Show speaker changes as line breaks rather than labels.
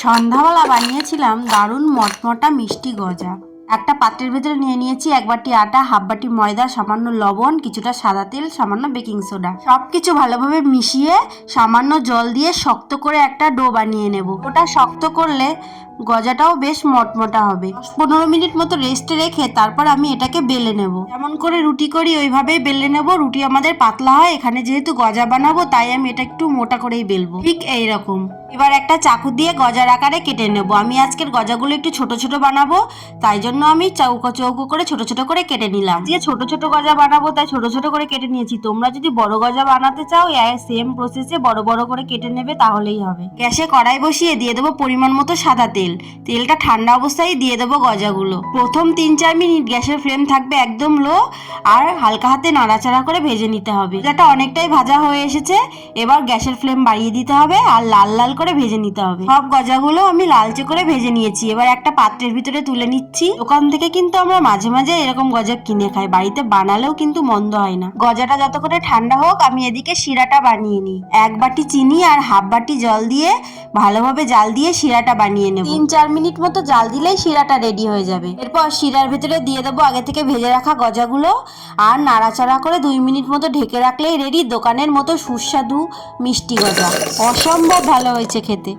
সন্ধ্যাবেলা বানিয়েছিলাম দারুণ মটমটা মিষ্টি গজা। একটা পাত্রের ভেতরে নিয়ে নিয়েছি 1 বাটি আটা, হাফ বাটি ময়দা, সামান্য লবণ, কিছুটা সাদা তেল, সামান্য বেকিং সোডা। সবকিছু ভালোভাবে মিশিয়ে সামান্য জল দিয়ে শক্ত করে একটা ডো বানিয়ে নেব। ওটা শক্ত করলে গজাটাও বেশ মটমটা হবে। 15 মিনিট মতো রেস্টে রেখে তারপর আমি এটাকে বেলে নেব। যেমন করে রুটি করি ওইভাবেই বেলে নেব। রুটি আমাদের পাতলা হয়, এখানে যেহেতু গজা বানাবো তাই আমি এটা একটু মোটা করেই বেলবো, ঠিক এইরকম। এবার একটা চাকু দিয়ে গজার আকারে কেটে নেব। আমি আজকের গজাগুলো একটু ছোট ছোট বানাবো, তাই জন্য আমি চৌকো চৌকো করে ছোট ছোট করে কেটে নিলাম। দিয়ে ছোট ছোট গজা বানাবো তাই ছোট ছোট করে কেটে নিয়েছি। তোমরা যদি বড় গজা বানাতে চাও সেম প্রসেসে বড় বড় করে কেটে নেবে, তাহলেই হবে। গ্যাসে কড়াই বসিয়ে দিয়ে দেবো পরিমাণ মতো সাদা তেল। তেলটা ঠান্ডা অবস্থায় দিয়ে দেবো গজাগুলো। প্রথম 3-4 মিনিট গ্যাসের ফ্লেম থাকবে একদম লো, আর হালকা হাতে নাড়াচাড়া করে ভেজে নিতে হবে। গজাটা অনেকটাই ভাজা হয়ে এসেছে, এবার গ্যাসের ফ্লেম বাড়িয়ে দিতে হবে আর লাল লাল করে ভেজে নিতে হবে। সব গজাগুলো আমি লালচে করে ভেজে নিয়েছি। এবার একটা পাত্রের ভিতরে তুলে নিচ্ছি। দোকান থেকে কিন্তু আমরা মাঝে মাঝে এরকম গজা কিনে খাই, বাড়িতে বানালেও কিন্তু মন্দ হয় না। গজাটা যত করে ঠান্ডা হোক, আমি এদিকে শিরাটা বানিয়ে নিই। 1 বাটি চিনি আর হাফ বাটি জল দিয়ে ভালোভাবে জাল দিয়ে শিরাটা বানিয়ে নেব। 3-4 মিনিট মতো জাল দিলেই শিরাটা রেডি হয়ে যাবে। এরপর শিরার ভেতরে দিয়ে দেবো আগে থেকে ভেজে রাখা গজাগুলো আর নাড়াচাড়া করে 2 মিনিট মতো ঢেকে রাখলেই রেডি দোকানের মতো সুস্বাদু মিষ্টি গজা। অসম্ভব ভালো হয়েছে খেতে।